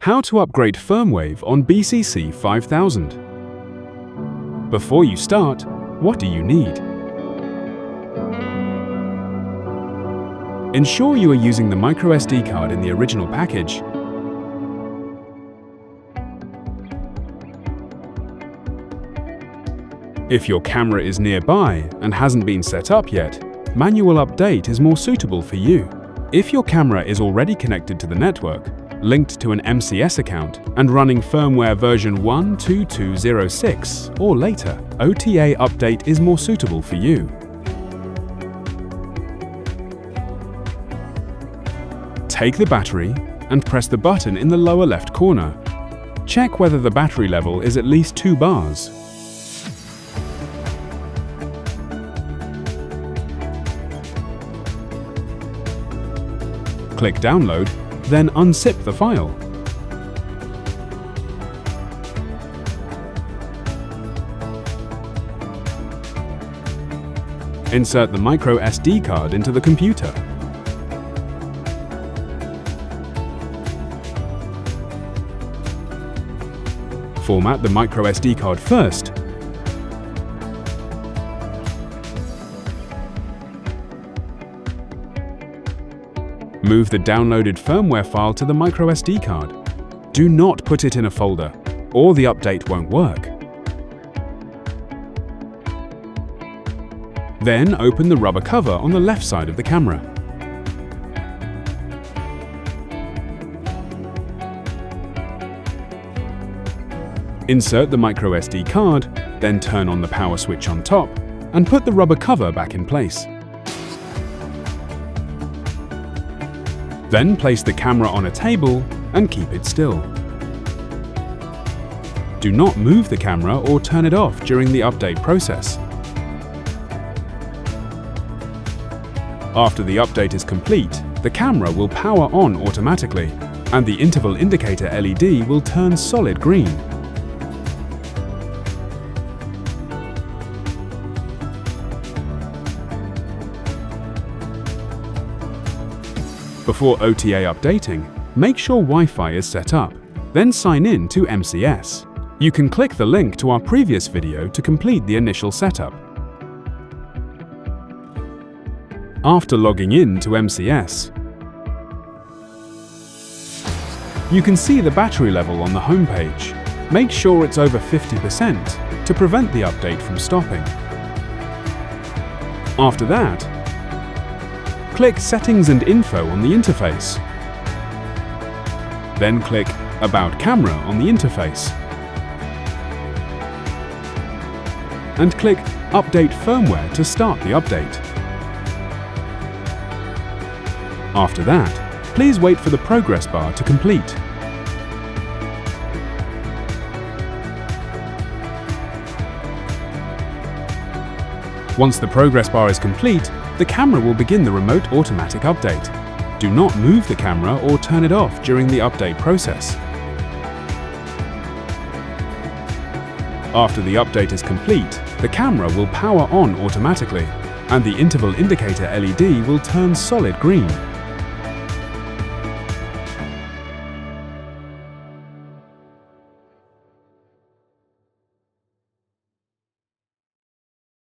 How to upgrade firmware on BCC5000. Before you start, what do you need? Ensure you are using the microSD card in the original package. If your camera is nearby and hasn't been set up yet, manual update is more suitable for you. If your camera is already connected to the network, linked to an MCS account, and running firmware version 1.2206 or later, OTA update is more suitable for you. Take the battery and press the button in the lower left corner. Check whether the battery level is at least 2 bars. Click Download, then unzip the file. Insert the microSD card into the computer. Format the microSD card first. Move the downloaded firmware file to the microSD card. Do not put it in a folder, or the update won't work. Then open the rubber cover on the left side of the camera. Insert the microSD card, then turn on the power switch on top, and put the rubber cover back in place. Then place the camera on a table and keep it still. Do not move the camera or turn it off during the update process. After the update is complete, the camera will power on automatically, and the interval indicator LED will turn solid green. Before OTA updating, make sure Wi-Fi is set up, then sign in to MCS. You can click the link to our previous video to complete the initial setup. After logging in to MCS, you can see the battery level on the home page. Make sure it's over 50% to prevent the update from stopping. After that, click Settings and Info on the interface. Then click About Camera on the interface. And click Update Firmware to start the update. After that, please wait for the progress bar to complete. Once the progress bar is complete, the camera will begin the remote automatic update. Do not move the camera or turn it off during the update process. After the update is complete, the camera will power on automatically, and the interval indicator LED will turn solid green.